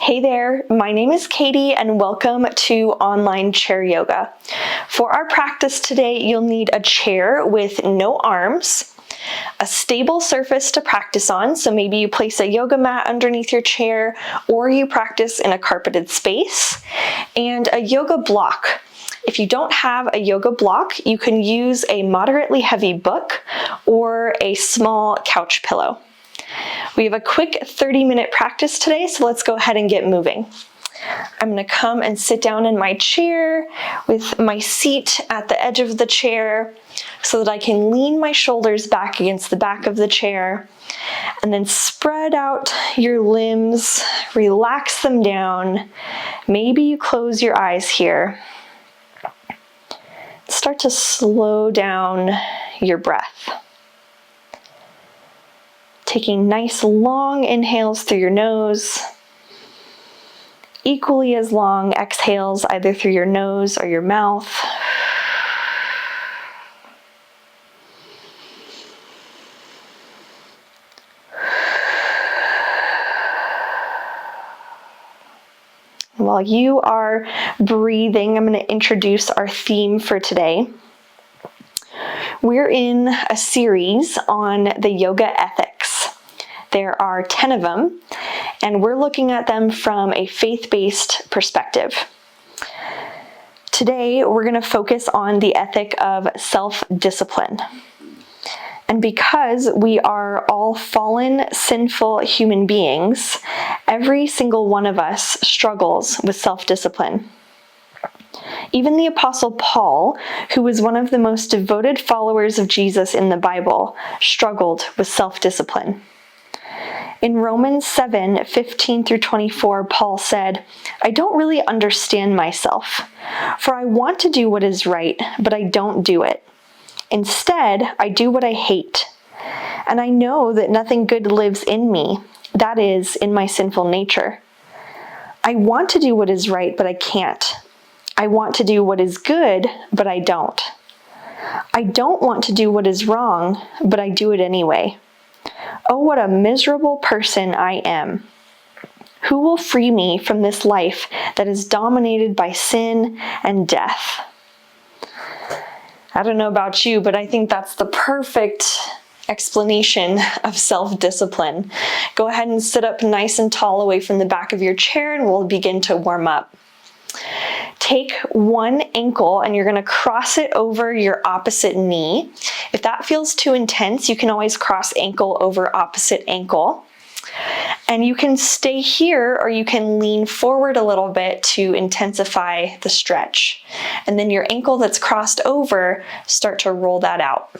Hey there, my name is Katie and welcome to Online Chair Yoga. For our practice today, you'll need a chair with no arms, a stable surface to practice on, so maybe you place a yoga mat underneath your chair or you practice in a carpeted space, and a yoga block. If you don't have a yoga block, you can use a moderately heavy book or a small couch pillow. We have a quick 30-minute practice today, so let's go ahead and get moving. I'm going to come and sit down in my chair with my seat at the edge of the chair so that I can lean my shoulders back against the back of the chair and then spread out your limbs, relax them down. Maybe you close your eyes here. Start to slow down your breath. Taking nice long inhales through your nose, equally as long exhales either through your nose or your mouth. While you are breathing, I'm going to introduce our theme for today. We're in a series on the yoga ethics. There are 10 of them, and we're looking at them from a faith-based perspective. Today, we're going to focus on the ethic of self-discipline. And because we are all fallen, sinful human beings, every single one of us struggles with self-discipline. Even the Apostle Paul, who was one of the most devoted followers of Jesus in the Bible, struggled with self-discipline. In Romans 7:15 through 24, Paul said, "I don't really understand myself, for I want to do what is right, but I don't do it. Instead, I do what I hate. And I know that nothing good lives in me, that is, in my sinful nature. I want to do what is right, but I can't. I want to do what is good, but I don't. I don't want to do what is wrong, but I do it anyway. Oh, what a miserable person I am. Who will free me from this life that is dominated by sin and death?" I don't know about you, but I think that's the perfect explanation of self-discipline. Go ahead and sit up nice and tall away from the back of your chair and we'll begin to warm up. Take one ankle and you're going to cross it over your opposite knee. If that feels too intense, you can always cross ankle over opposite ankle. And you can stay here or you can lean forward a little bit to intensify the stretch. And then your ankle that's crossed over, start to roll that out.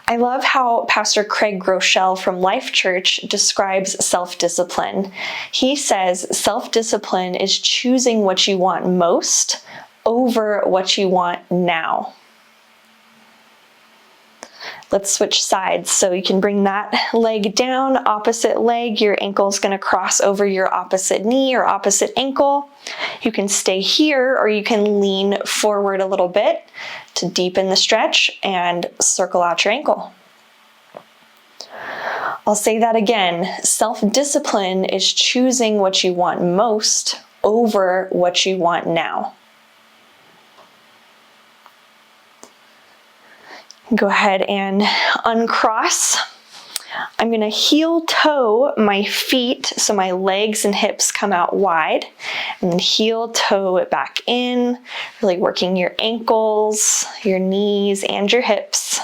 I love how Pastor Craig Groeschel from Life Church describes self-discipline. He says self-discipline is choosing what you want most over what you want now. Let's switch sides. So you can bring that leg down, opposite leg. Your ankle is going to cross over your opposite knee or opposite ankle. You can stay here or you can lean forward a little bit to deepen the stretch and circle out your ankle. I'll say that again. Self-discipline is choosing what you want most over what you want now. Go ahead and uncross. I'm going to heel toe my feet so my legs and hips come out wide, and then heel toe it back in, really working your ankles, your knees, and your hips.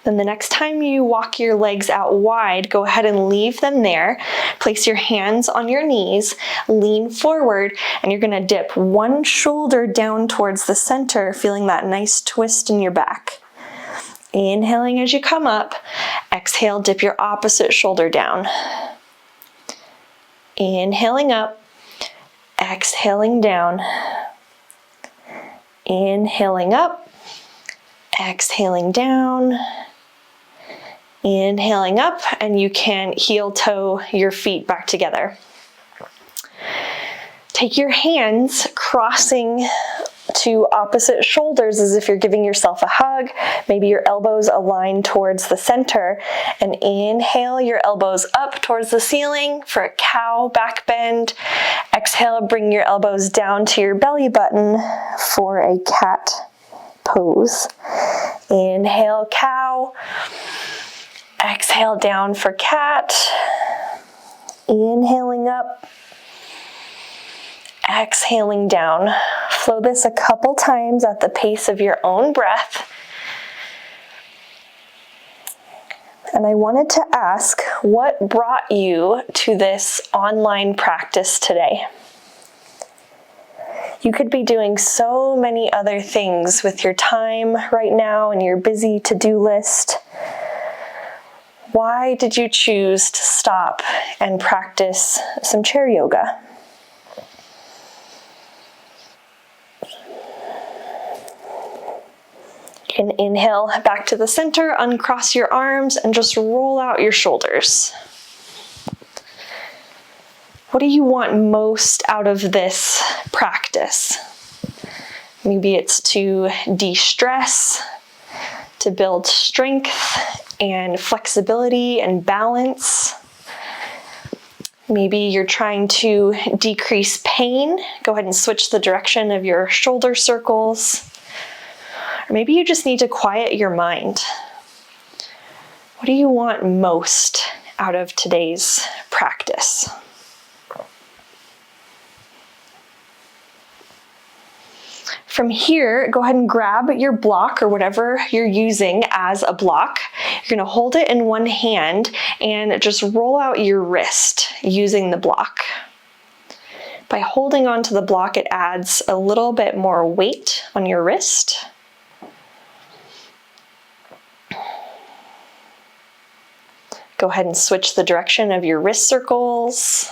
Then the next time you walk your legs out wide, go ahead and leave them there. Place your hands on your knees, lean forward, and you're going to dip one shoulder down towards the center, feeling that nice twist in your back. Inhaling as you come up, exhale, dip your opposite shoulder down. Inhaling up, exhaling down. Inhaling up, exhaling down. Inhaling up, and you can heel toe your feet back together. Take your hands crossing to opposite shoulders as if you're giving yourself a hug. Maybe your elbows align towards the center, and inhale your elbows up towards the ceiling for a cow back bend. Exhale, bring your elbows down to your belly button for a cat pose. Inhale, cow. Exhale, down for cat. Inhaling up. Exhaling down. Flow this a couple times at the pace of your own breath. And I wanted to ask, what brought you to this online practice today? You could be doing so many other things with your time right now and your busy to-do list. Why did you choose to stop and practice some chair yoga? You can inhale back to the center, uncross your arms, and just roll out your shoulders. What do you want most out of this practice? Maybe it's to de-stress, to build strength and flexibility and balance. Maybe you're trying to decrease pain. Go ahead and switch the direction of your shoulder circles. Or maybe you just need to quiet your mind. What do you want most out of today's practice? From here, go ahead and grab your block or whatever you're using as a block. You're going to hold it in one hand and just roll out your wrist using the block. By holding onto the block, it adds a little bit more weight on your wrist. Go ahead and switch the direction of your wrist circles.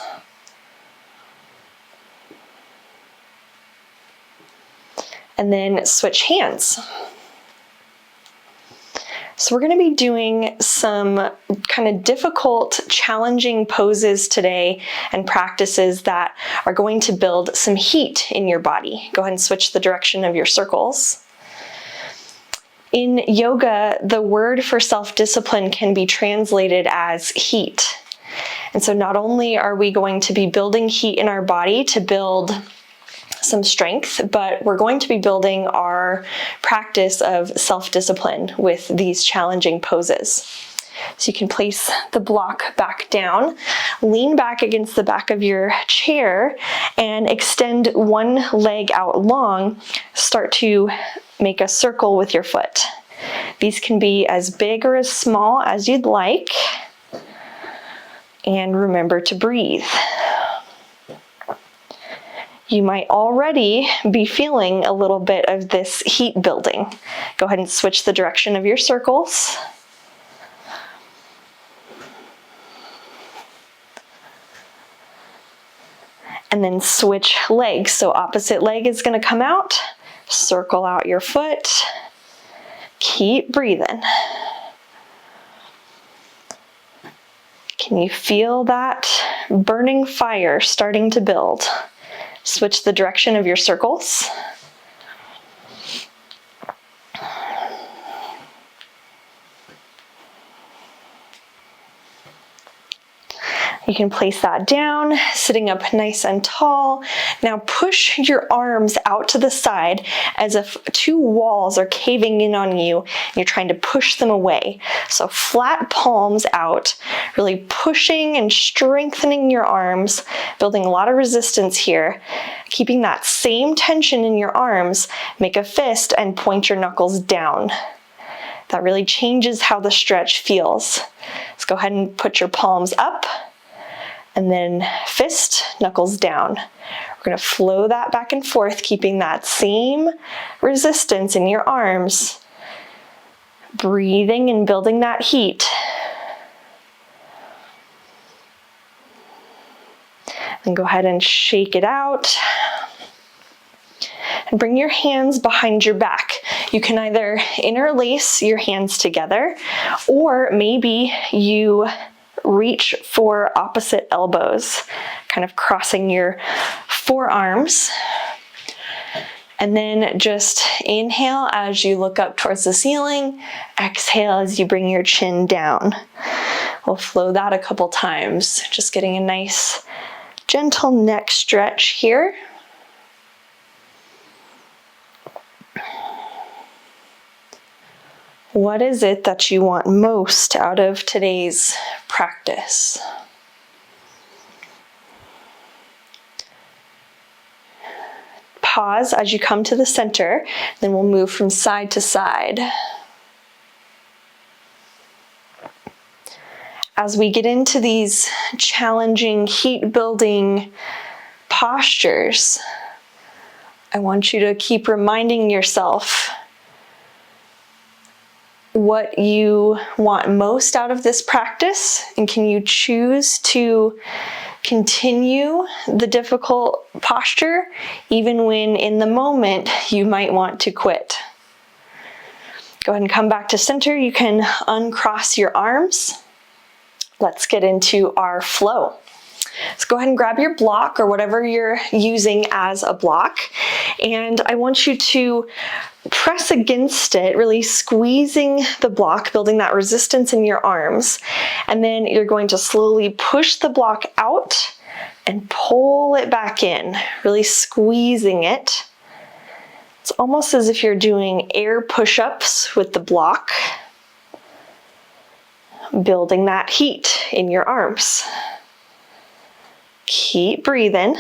And then switch hands. So we're going to be doing some kind of difficult, challenging poses today and practices that are going to build some heat in your body. Go ahead and switch the direction of your circles. In yoga, the word for self-discipline can be translated as heat. And so not only are we going to be building heat in our body to build some strength, but we're going to be building our practice of self-discipline with these challenging poses. So you can place the block back down, lean back against the back of your chair, and extend one leg out long. Start to make a circle with your foot. These can be as big or as small as you'd like. And remember to breathe. You might already be feeling a little bit of this heat building. Go ahead and switch the direction of your circles. And then switch legs. So opposite leg is going to come out. Circle out your foot. Keep breathing. Can you feel that burning fire starting to build? Switch the direction of your circles. You can place that down, sitting up nice and tall. Now push your arms out to the side as if two walls are caving in on you and you're trying to push them away. So flat palms out, really pushing and strengthening your arms, building a lot of resistance here. Keeping that same tension in your arms, make a fist and point your knuckles down. That really changes how the stretch feels. Let's go ahead and put your palms up. And then fist, knuckles down. We're going to flow that back and forth, keeping that same resistance in your arms. Breathing and building that heat. And go ahead and shake it out. And bring your hands behind your back. You can either interlace your hands together, or maybe you reach for opposite elbows, kind of crossing your forearms. And then just inhale as you look up towards the ceiling. Exhale as you bring your chin down. We'll flow that a couple times. Just getting a nice gentle neck stretch here. What is it that you want most out of today's practice? Pause as you come to the center, then we'll move from side to side. As we get into these challenging, heat-building postures, I want you to keep reminding yourself what you want most out of this practice, and can you choose to continue the difficult posture even when in the moment you might want to quit. Go ahead and come back to center. You can uncross your arms. Let's get into our flow. So go ahead and grab your block or whatever you're using as a block, and I want you to press against it, really squeezing the block, building that resistance in your arms, and then you're going to slowly push the block out and pull it back in, really squeezing it. It's almost as if you're doing air push-ups with the block, building that heat in your arms. Keep breathing.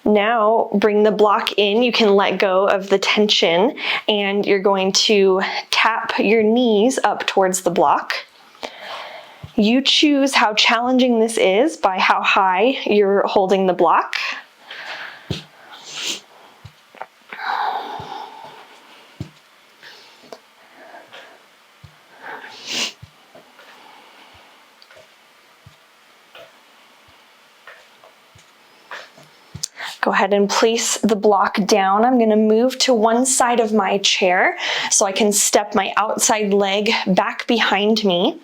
Now bring the block in. You can let go of the tension, and you're going to tap your knees up towards the block. You choose how challenging this is by how high you're holding the block. Go ahead and place the block down. I'm going to move to one side of my chair so I can step my outside leg back behind me.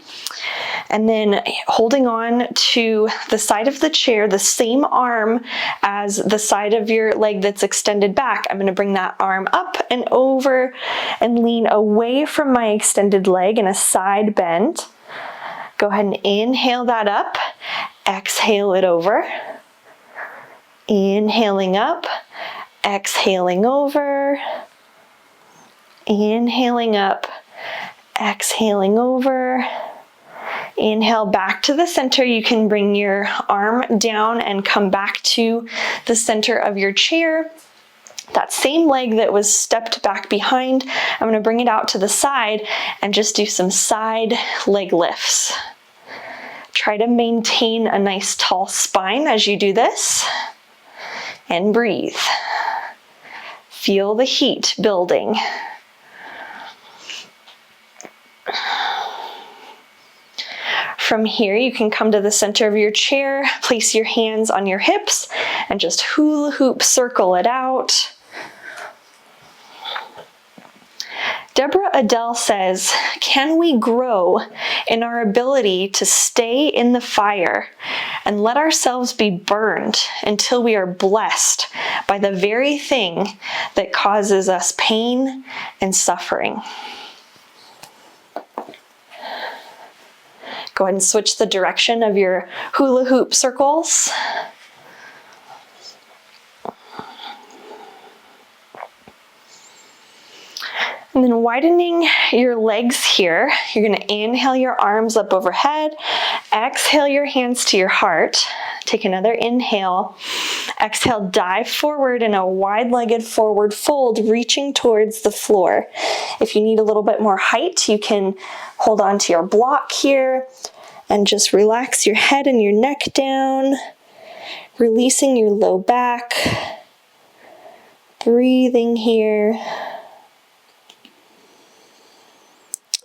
And then holding on to the side of the chair, the same arm as the side of your leg that's extended back, I'm going to bring that arm up and over and lean away from my extended leg in a side bend. Go ahead and inhale that up, exhale it over. Inhaling up, exhaling over, inhaling up, exhaling over. Inhale back to the center. You can bring your arm down and come back to the center of your chair. That same leg that was stepped back behind, I'm going to bring it out to the side and just do some side leg lifts. Try to maintain a nice tall spine as you do this. And breathe. Feel the heat building. From here, you can come to the center of your chair, place your hands on your hips, and just hula hoop circle it out. Deborah Adele says, can we grow in our ability to stay in the fire and let ourselves be burned until we are blessed by the very thing that causes us pain and suffering? Go ahead and switch the direction of your hula hoop circles. And then widening your legs here, you're going to inhale your arms up overhead, exhale your hands to your heart, take another inhale, exhale, dive forward in a wide-legged forward fold, reaching towards the floor. If you need a little bit more height, you can hold on to your block here and just relax your head and your neck down, releasing your low back, breathing here.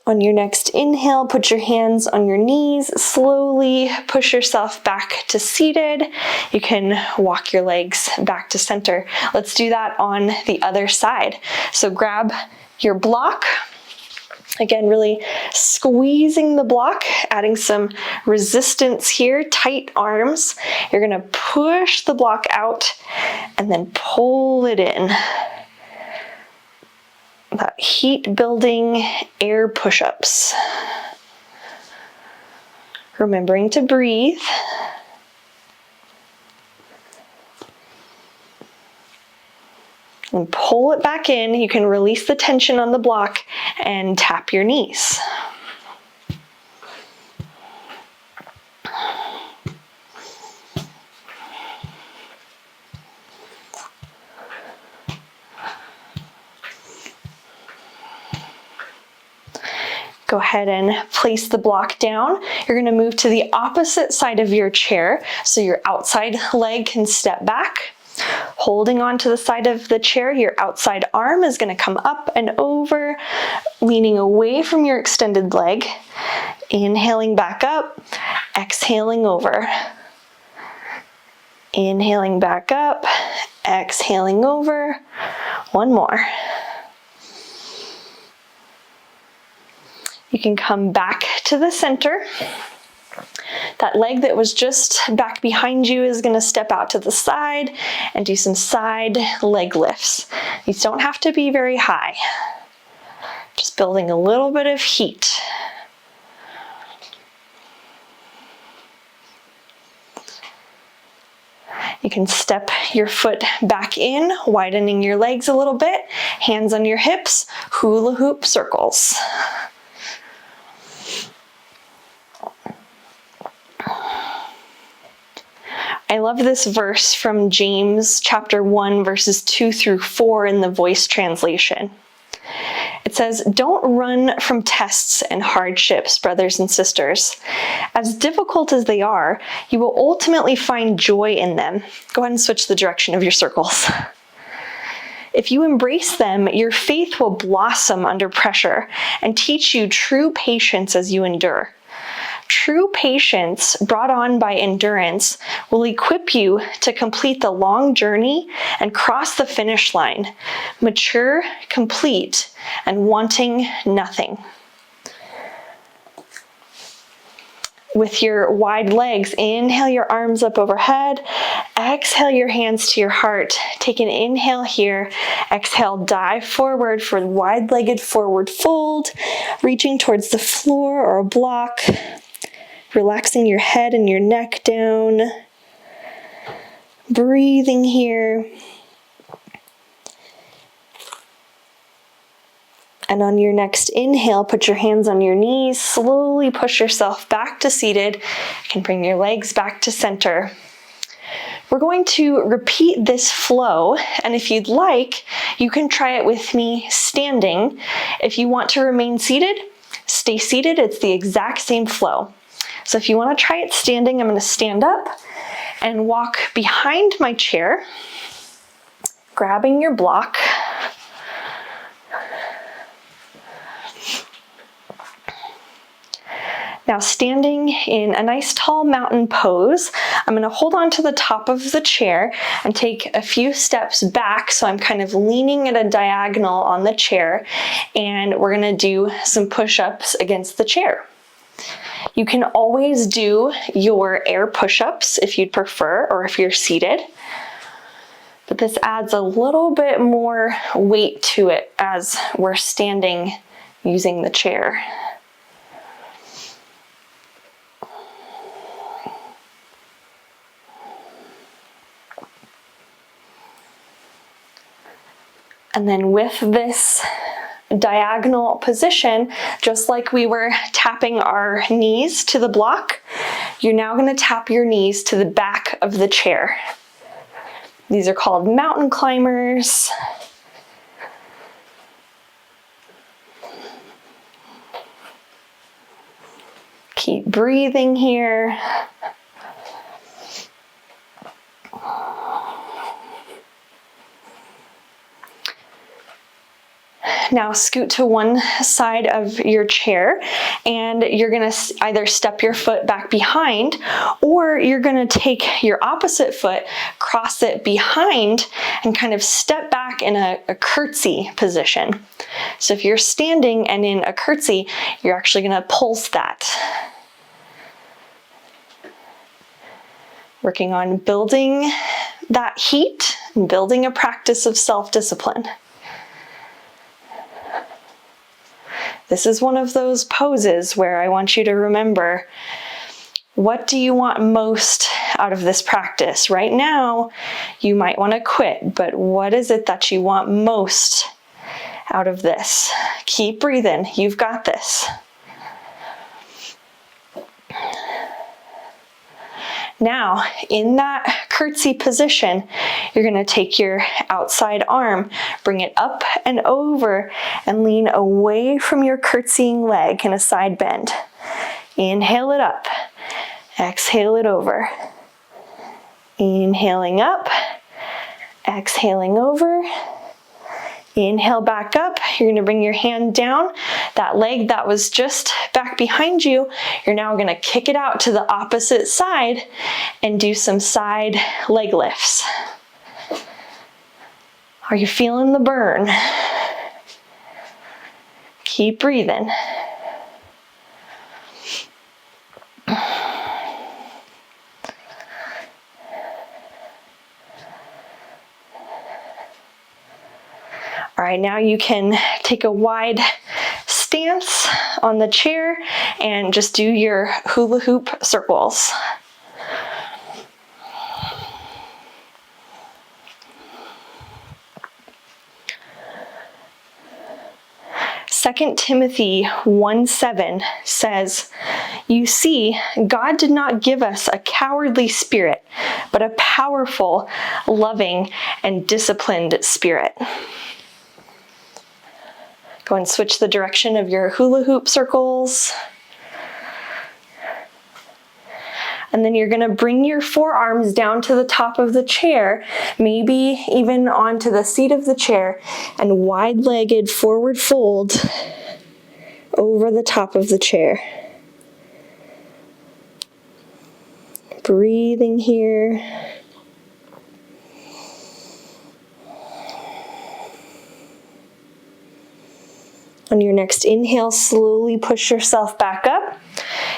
On your next inhale, put your hands on your knees, slowly push yourself back to seated. You can walk your legs back to center. Let's do that on the other side. So grab your block, Again, really squeezing the block, adding some resistance here, tight arms. You're gonna push the block out and then pull it in. That heat building air push-ups. Remembering to breathe. And pull it back in. You can release the tension on the block and tap your knees. Go ahead and place the block down. You're gonna move to the opposite side of your chair so your outside leg can step back. Holding on to the side of the chair, your outside arm is gonna come up and over, leaning away from your extended leg. Inhaling back up, exhaling over. Inhaling back up, exhaling over. One more. You can come back to the center. That leg that was just back behind you is gonna step out to the side and do some side leg lifts. These don't have to be very high. Just building a little bit of heat. You can step your foot back in, widening your legs a little bit, hands on your hips, hula hoop circles. I love this verse from James chapter 1 verses 2 through 4 in the Voice translation. It says, "Don't run from tests and hardships, brothers and sisters. As difficult as they are, you will ultimately find joy in them." Go ahead and switch the direction of your circles. If you embrace them, your faith will blossom under pressure and teach you true patience as you endure. True patience, brought on by endurance, will equip you to complete the long journey and cross the finish line, mature, complete, and wanting nothing. With your wide legs, inhale your arms up overhead, exhale your hands to your heart. Take an inhale here, exhale, dive forward for wide-legged forward fold, reaching towards the floor or a block. Relaxing your head and your neck down. Breathing here. And on your next inhale, put your hands on your knees. Slowly push yourself back to seated. You can bring your legs back to center. We're going to repeat this flow, and if you'd like, you can try it with me standing. If you want to remain seated, stay seated. It's the exact same flow. So if you want to try it standing, I'm going to stand up and walk behind my chair, grabbing your block. Now standing in a nice tall mountain pose, I'm going to hold on to the top of the chair and take a few steps back, so I'm kind of leaning at a diagonal on the chair, and we're going to do some push-ups against the chair. You can always do your air push-ups if you'd prefer, or if you're seated. But this adds a little bit more weight to it as we're standing using the chair. And then with this diagonal position, just like we were tapping our knees to the block, you're now going to tap your knees to the back of the chair. These are called mountain climbers. Keep breathing here. Now scoot to one side of your chair, and you're gonna either step your foot back behind, or you're gonna take your opposite foot, cross it behind, and kind of step back in a curtsy position. So if you're standing and in a curtsy, you're actually gonna pulse that. Working on building that heat and building a practice of self-discipline. This is one of those poses where I want you to remember, what do you want most out of this practice? Right now, you might want to quit, but what is it that you want most out of this? Keep breathing. You've got this. Now, in that curtsy position, you're going to take your outside arm, bring it up and over, and lean away from your curtsying leg in a side bend. Inhale it up. Exhale it over. Inhaling up. Exhaling over. Inhale back up. You're going to bring your hand down. That leg that was just back behind you, you're now going to kick it out to the opposite side and do some side leg lifts. Are you feeling the burn? Keep breathing. All right, now you can take a wide stance on the chair and just do your hula hoop circles. Second Timothy 1:7 says, "You see, God did not give us a cowardly spirit, but a powerful, loving, and disciplined spirit." Go and switch the direction of your hula hoop circles. And then you're gonna bring your forearms down to the top of the chair, maybe even onto the seat of the chair, and wide-legged forward fold over the top of the chair. Breathing here. On your next inhale, slowly push yourself back up.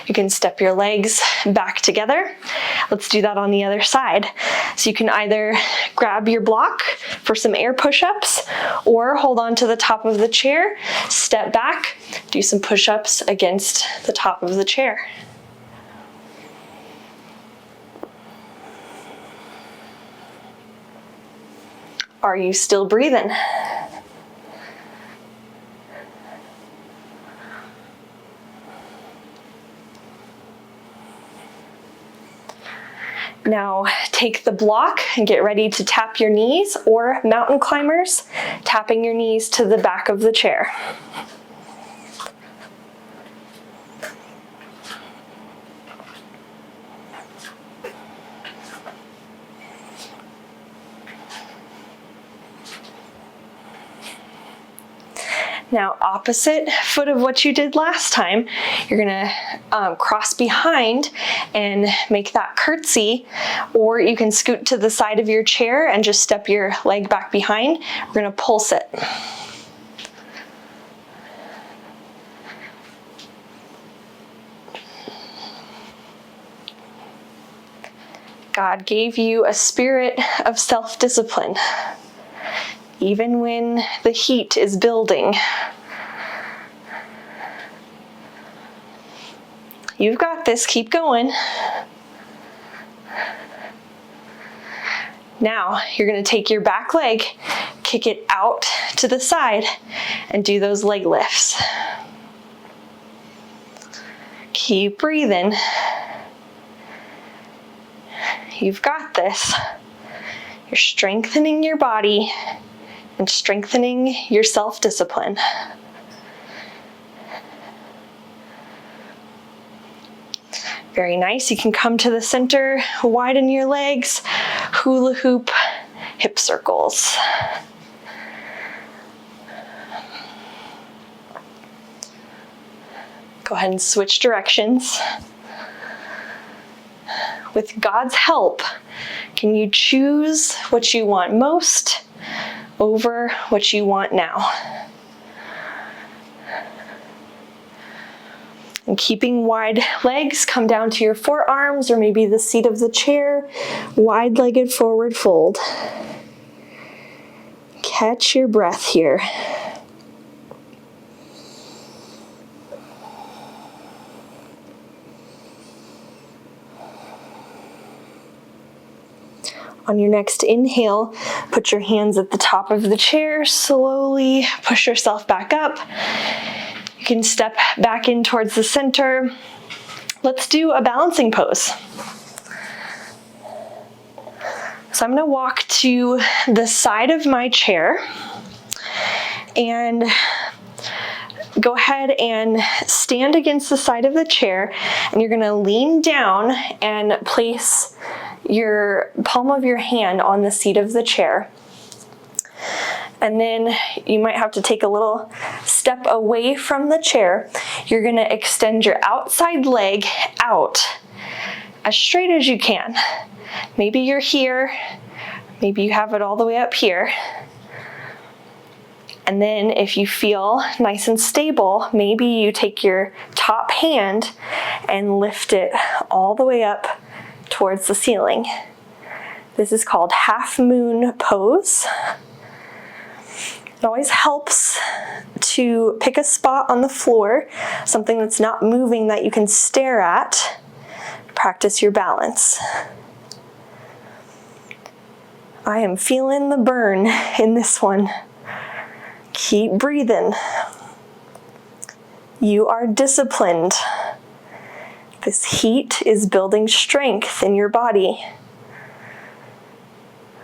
You can step your legs back together. Let's do that on the other side. So you can either grab your block for some air push-ups, or hold on to the top of the chair, step back, do some push-ups against the top of the chair. Are you still breathing? Now take the block and get ready to tap your knees, or mountain climbers, tapping your knees to the back of the chair. Now, opposite foot of what you did last time, you're gonna cross behind and make that curtsy, or you can scoot to the side of your chair and just step your leg back behind. We're gonna pulse it. God gave you a spirit of self-discipline, even when the heat is building. You've got this, keep going. Now, you're gonna take your back leg, kick it out to the side, and do those leg lifts. Keep breathing. You've got this. You're strengthening your body and strengthening your self-discipline. Very nice. You can come to the center, widen your legs, hula hoop hip circles. Go ahead and switch directions. With God's help, can you choose what you want most over what you want now? And keeping wide legs, come down to your forearms or maybe the seat of the chair, wide-legged forward fold. Catch your breath here. On your next inhale, put your hands at the top of the chair, slowly push yourself back up. You can step back in towards the center. Let's do a balancing pose. So I'm going to walk to the side of my chair and go ahead and stand against the side of the chair, and you're going to lean down and place your palm of your hand on the seat of the chair. And then you might have to take a little step away from the chair. You're going to extend your outside leg out as straight as you can. Maybe you're here, maybe you have it all the way up here. And then if you feel nice and stable, maybe you take your top hand and lift it all the way up towards the ceiling. This is called half moon pose. It always helps to pick a spot on the floor, something that's not moving that you can stare at. Practice your balance. I am feeling the burn in this one. Keep breathing. You are disciplined. This heat is building strength in your body.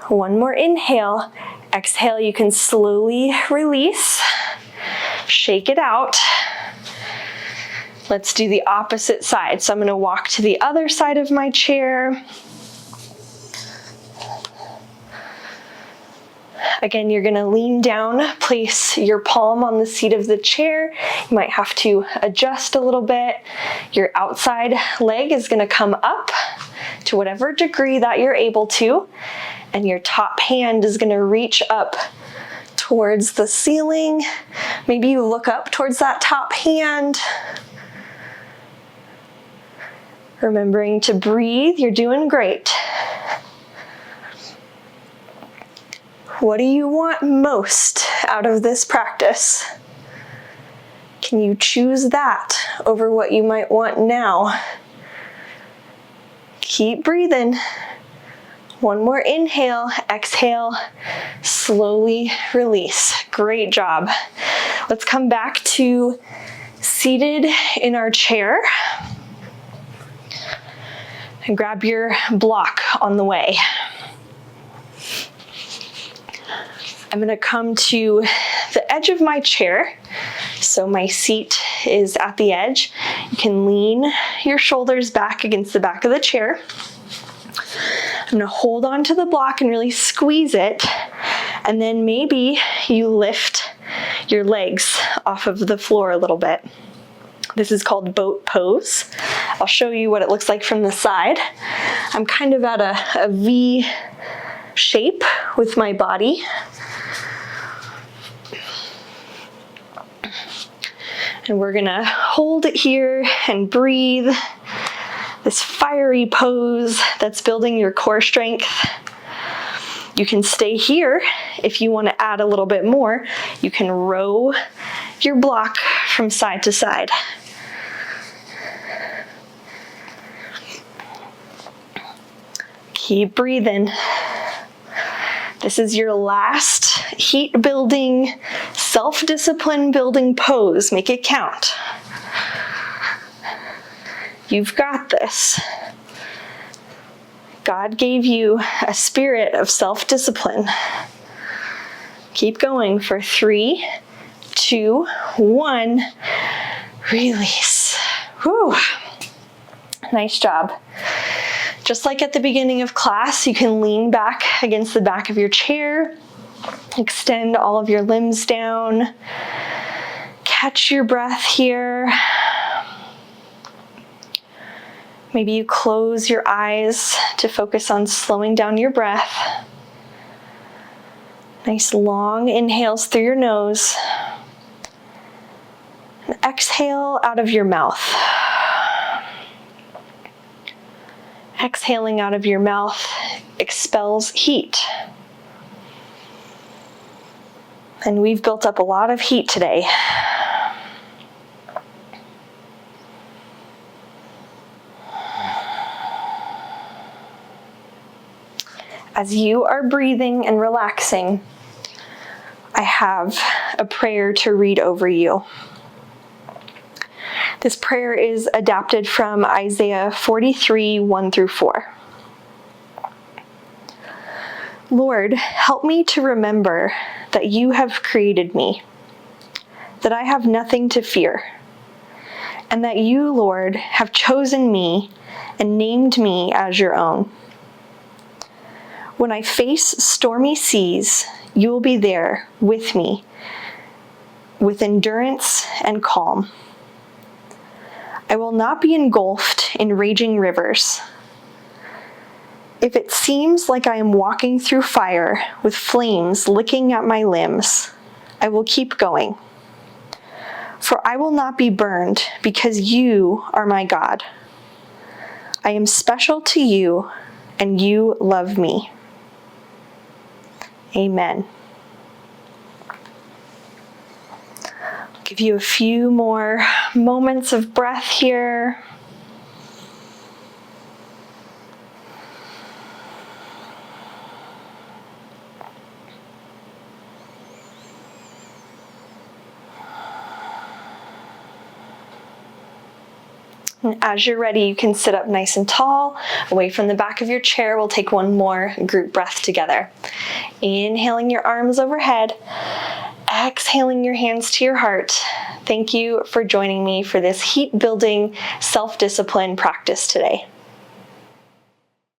One more inhale. Exhale, you can slowly release. Shake it out. Let's do the opposite side. So I'm going to walk to the other side of my chair. Again, you're going to lean down, place your palm on the seat of the chair. You might have to adjust a little bit. Your outside leg is going to come up to whatever degree that you're able to, and your top hand is going to reach up towards the ceiling. Maybe you look up towards that top hand. Remembering to breathe, you're doing great. What do you want most out of this practice? Can you choose that over what you might want now? Keep breathing. One more inhale, exhale, slowly release. Great job. Let's come back to seated in our chair. And grab your block on the way. I'm going to come to the edge of my chair. So my seat is at the edge. You can lean your shoulders back against the back of the chair. I'm going to hold on to the block and really squeeze it. And then maybe you lift your legs off of the floor a little bit. This is called boat pose. I'll show you what it looks like from the side. I'm kind of at a V shape with my body. And we're gonna hold it here and breathe. This fiery pose that's building your core strength. You can stay here if you want to add a little bit more. You can row your block from side to side. Keep breathing. This is your last heat building, self-discipline building pose. Make it count. You've got this. God gave you a spirit of self-discipline. Keep going for 3, 2, 1. Release. Whew. Nice job. Just like at the beginning of class, you can lean back against the back of your chair, extend all of your limbs down, catch your breath here. Maybe you close your eyes to focus on slowing down your breath. Nice long inhales through your nose. And exhale out of your mouth. Exhaling out of your mouth expels heat. And we've built up a lot of heat today. As you are breathing and relaxing, I have a prayer to read over you. This prayer is adapted from Isaiah 43, 1 through 4. Lord, help me to remember that you have created me, that I have nothing to fear, and that you, Lord, have chosen me and named me as your own. When I face stormy seas, you will be there with me, with endurance and calm. I will not be engulfed in raging rivers. If it seems like I am walking through fire with flames licking at my limbs, I will keep going. For I will not be burned because you are my God. I am special to you, and you love me. Amen. I'll give you a few more moments of breath here. And as you're ready, you can sit up nice and tall, away from the back of your chair. We'll take one more group breath together. Inhaling your arms overhead, exhaling your hands to your heart. Thank you for joining me for this heat-building self-discipline practice today.